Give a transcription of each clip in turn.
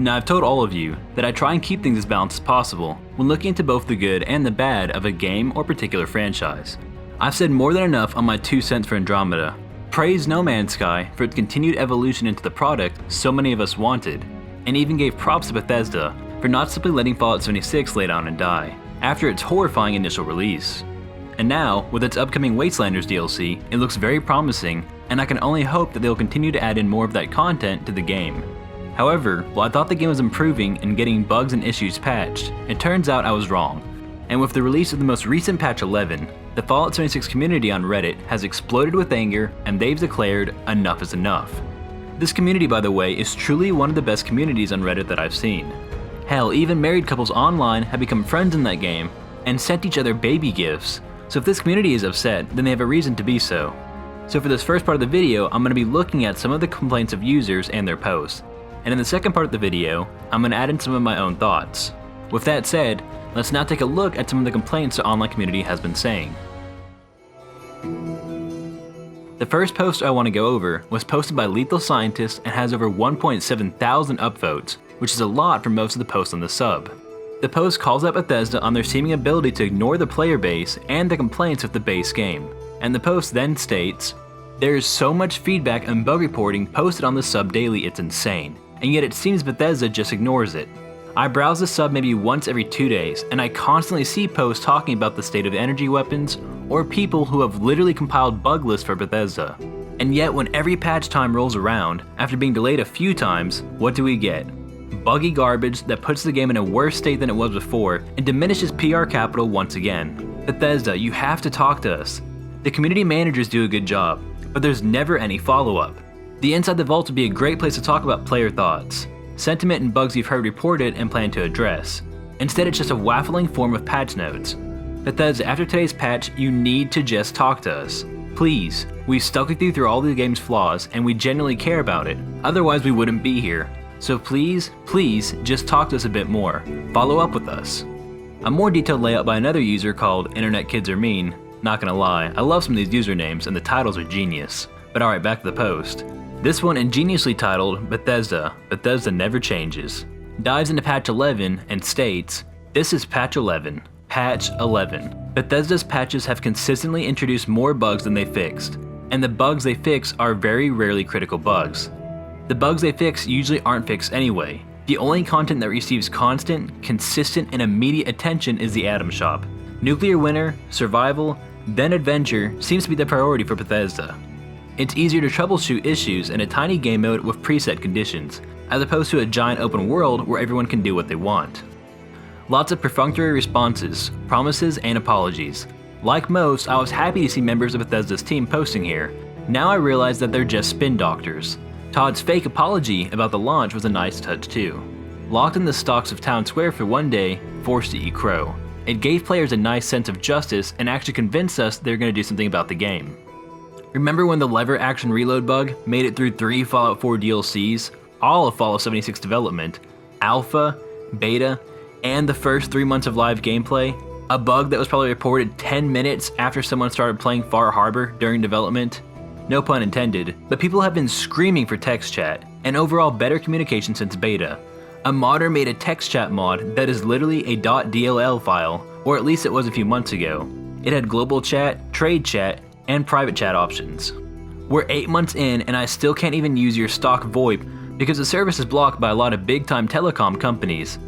Now I've told all of you that I try and keep things as balanced as possible when looking into both the good and the bad of a game or particular franchise. I've said more than enough on my 2 cents for Andromeda. Praised No Man's Sky for its continued evolution into the product so many of us wanted, and even gave props to Bethesda for not simply letting Fallout 76 lay down and die after its horrifying initial release. And now, with its upcoming Wastelanders DLC, it looks very promising, and I can only hope that they'll continue to add in more of that content to the game. However, while I thought the game was improving and getting bugs and issues patched, it turns out I was wrong. And with the release of the most recent patch 11, the Fallout 76 community on Reddit has exploded with anger, and they've declared enough is enough. This community, by the way, is truly one of the best communities on Reddit that I've seen. Hell, even married couples online have become friends in that game and sent each other baby gifts. So if this community is upset, then they have a reason to be so. So for this first part of the video, I'm going to be looking at some of the complaints of users and their posts. And in the second part of the video, I'm going to add in some of my own thoughts. With that said, let's now take a look at some of the complaints the online community has been saying. The first post I want to go over was posted by Lethal Scientist and has over 1.7 thousand upvotes, which is a lot for most of the posts on the sub. The post calls out Bethesda on their seeming ability to ignore the player base and the complaints of the base game. And the post then states, "There is so much feedback and bug reporting posted on the sub daily, it's insane. And yet it seems Bethesda just ignores it. I browse the sub maybe once every 2 days, and I constantly see posts talking about the state of energy weapons, or people who have literally compiled bug lists for Bethesda. And yet when every patch time rolls around, after being delayed a few times, what do we get? Buggy garbage that puts the game in a worse state than it was before, and diminishes PR capital once again. Bethesda, you have to talk to us. The community managers do a good job, but there's never any follow-up. The Inside the Vault would be a great place to talk about player thoughts, sentiment and bugs you've heard reported and plan to address. Instead, it's just a waffling form of patch notes. Bethesda, after today's patch, you need to just talk to us. Please, we've stuck with you through all the game's flaws and we genuinely care about it, otherwise we wouldn't be here. So please, just talk to us a bit more. Follow up with us." A more detailed layout by another user called Internet Kids Are Mean. Not gonna lie, I love some of these usernames and the titles are genius. But alright, back to the post. This one ingeniously titled, Bethesda never changes. Dives into patch 11 and states, "This is patch 11. Patch 11. Bethesda's patches have consistently introduced more bugs than they fixed. And the bugs they fix are very rarely critical bugs. The bugs they fix usually aren't fixed anyway. The only content that receives constant, consistent, and immediate attention is the Atom Shop. Nuclear Winter, Survival, then Adventure seems to be the priority for Bethesda. It's easier to troubleshoot issues in a tiny game mode with preset conditions, as opposed to a giant open world where everyone can do what they want. Lots of perfunctory responses, promises, and apologies. Like most, I was happy to see members of Bethesda's team posting here. Now I realize that they're just spin doctors. Todd's fake apology about the launch was a nice touch too. Locked in the stocks of Town Square for one day, forced to eat crow. It gave players a nice sense of justice and actually convinced us they're going to do something about the game. Remember when the lever action reload bug made it through 3 Fallout 4 DLCs, all of Fallout 76 development, alpha, beta, and the first 3 months of live gameplay? A bug that was probably reported 10 minutes after someone started playing Far Harbor during development? No pun intended, but people have been screaming for text chat, and overall better communication since beta. A modder made a text chat mod that is literally a .dll file, or at least it was a few months ago. It had global chat, trade chat, and private chat options. We're 8 months in and I still can't even use your stock VoIP because the service is blocked by a lot of big time telecom companies.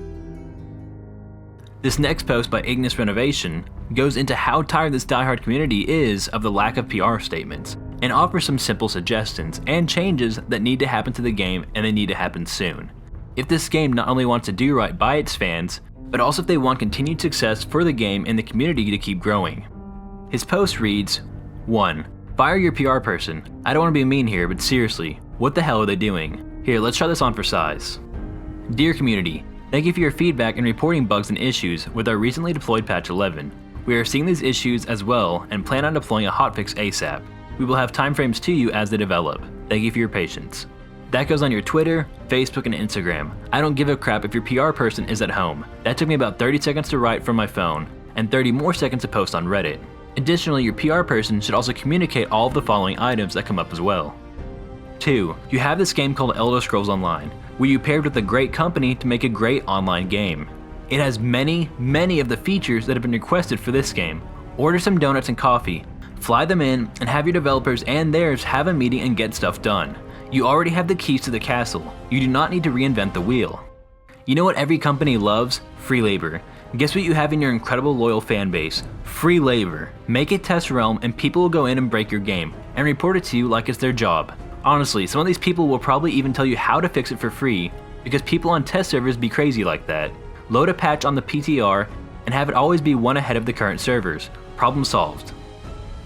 This next post by Ignis Renovation goes into how tired this diehard community is of the lack of PR statements, and offers some simple suggestions and changes that need to happen to the game, and they need to happen soon. If this game not only wants to do right by its fans, but also if they want continued success for the game and the community to keep growing. His post reads, 1. Fire your PR person. I don't want to be mean here, but seriously, what the hell are they doing? Here, let's try this on for size. Dear community, thank you for your feedback and reporting bugs and issues with our recently deployed patch 11. We are seeing these issues as well and plan on deploying a hotfix ASAP. We will have timeframes to you as they develop. Thank you for your patience. That goes on your Twitter, Facebook, and Instagram. I don't give a crap if your PR person is at home. That took me about 30 seconds to write from my phone, and 30 more seconds to post on Reddit. Additionally, your PR person should also communicate all of the following items that come up as well. 2, you have this game called Elder Scrolls Online, where you paired with a great company to make a great online game. It has many of the features that have been requested for this game. Order some donuts and coffee, fly them in, and have your developers and theirs have a meeting and get stuff done. You already have the keys to the castle. You do not need to reinvent the wheel. You know what every company loves? Free labor. Guess what you have in your incredible loyal fan base? Free labor. Make a test realm and people will go in and break your game and report it to you like it's their job. Honestly, some of these people will probably even tell you how to fix it for free because people on test servers be crazy like that. Load a patch on the PTR and have it always be one ahead of the current servers. Problem solved.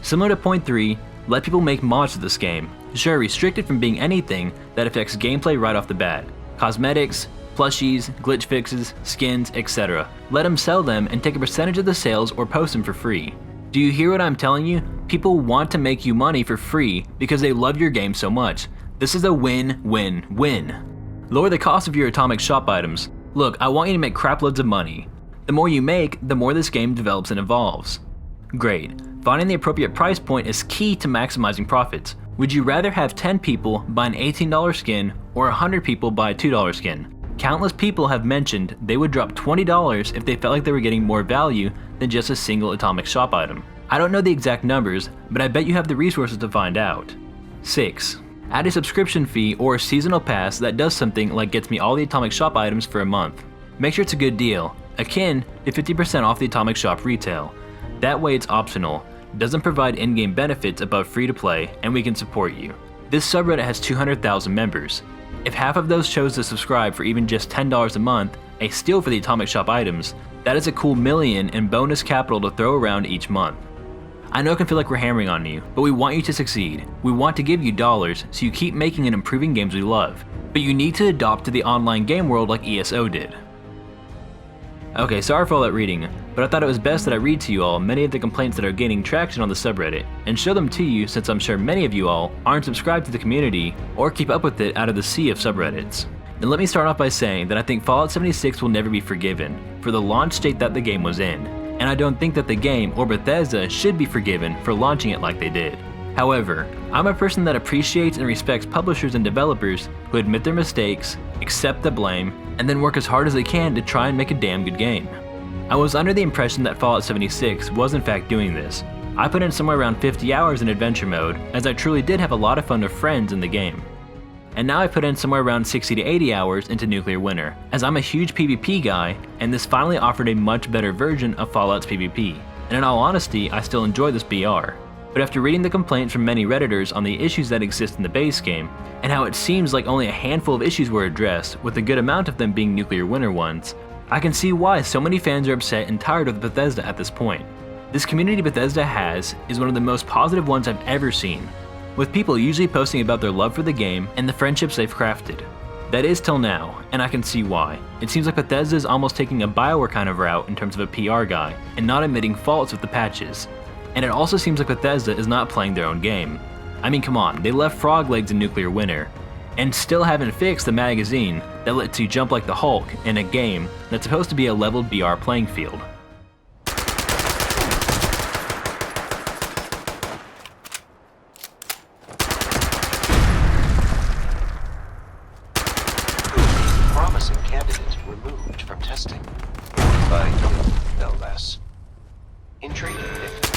Similar to point 3, let people make mods to this game. Sure, restricted from being anything that affects gameplay right off the bat. Cosmetics, plushies, glitch fixes, skins, etc. Let them sell them and take a percentage of the sales or post them for free. Do you hear what I'm telling you? People want to make you money for free because they love your game so much. This is a win-win-win. Lower the cost of your atomic shop items. Look, I want you to make crap loads of money. The more you make, the more this game develops and evolves. Great. Finding the appropriate price point is key to maximizing profits. Would you rather have 10 people buy an $18 skin or 100 people buy a $2 skin? Countless people have mentioned they would drop $20 if they felt like they were getting more value than just a single atomic shop item. I don't know the exact numbers, but I bet you have the resources to find out. 6. Add a subscription fee or a seasonal pass that does something like gets me all the atomic shop items for a month. Make sure it's a good deal, akin to 50% off the atomic shop retail. That way it's optional, doesn't provide in-game benefits above free to play, and we can support you. This subreddit has 200,000 members. If half of those chose to subscribe for even just $10 a month, a steal for the atomic shop items, that is a cool million in bonus capital to throw around each month. I know it can feel like we're hammering on you, but we want you to succeed. We want to give you dollars so you keep making and improving games we love, but you need to adopt to the online game world like ESO did. Okay, sorry for all that reading, but I thought it was best that I read to you all many of the complaints that are gaining traction on the subreddit, and show them to you since I'm sure many of you all aren't subscribed to the community or keep up with it out of the sea of subreddits. And let me start off by saying that I think Fallout 76 will never be forgiven for the launch state that the game was in, and I don't think that the game or Bethesda should be forgiven for launching it like they did. However, I'm a person that appreciates and respects publishers and developers who admit their mistakes, accept the blame, and then work as hard as they can to try and make a damn good game. I was under the impression that Fallout 76 was in fact doing this. I put in somewhere around 50 hours in adventure mode, as I truly did have a lot of fun with friends in the game. And now I put in somewhere around 60 to 80 hours into Nuclear Winter, as I'm a huge PvP guy, and this finally offered a much better version of Fallout's PvP. And in all honesty, I still enjoy this BR. But after reading the complaints from many Redditors on the issues that exist in the base game, and how it seems like only a handful of issues were addressed, with a good amount of them being Nuclear Winter ones, I can see why so many fans are upset and tired of Bethesda at this point. This community Bethesda has is one of the most positive ones I've ever seen, with people usually posting about their love for the game and the friendships they've crafted. That is till now, and I can see why. It seems like Bethesda is almost taking a BioWare kind of route in terms of a PR guy, and not admitting faults with the patches. And it also seems like Bethesda is not playing their own game. I mean, come on, they left frog legs in Nuclear Winter, and still haven't fixed the magazine that lets you jump like the Hulk in a game that's supposed to be a leveled BR playing field. Promising candidate removed from testing. By no less. Intriguing, if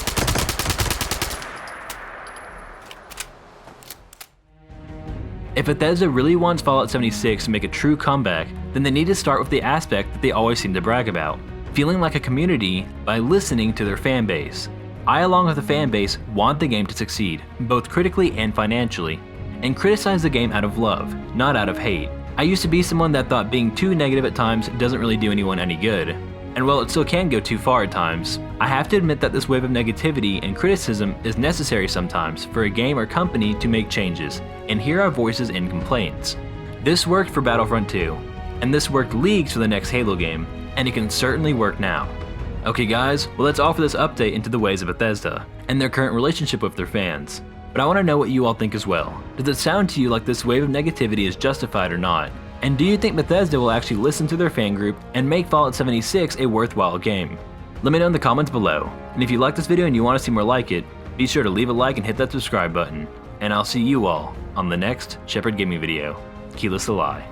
If Bethesda really wants Fallout 76 to make a true comeback, then they need to start with the aspect that they always seem to brag about, feeling like a community by listening to their fan base. I, along with the fan base, want the game to succeed, both critically and financially, and criticize the game out of love, not out of hate. I used to be someone that thought being too negative at times doesn't really do anyone any good. And while it still can go too far at times, I have to admit that this wave of negativity and criticism is necessary sometimes for a game or company to make changes, and hear our voices in complaints. This worked for Battlefront 2, and this worked leagues for the next Halo game, and it can certainly work now. Okay guys, well that's all for this update into the ways of Bethesda, and their current relationship with their fans. But I want to know what you all think as well. Does it sound to you like this wave of negativity is justified or not? And do you think Bethesda will actually listen to their fan group and make Fallout 76 a worthwhile game? Let me know in the comments below, and if you like this video and you want to see more like it, be sure to leave a like and hit that subscribe button. and I'll see you all on the next Shepherd Gaming video. Keyless the Lie.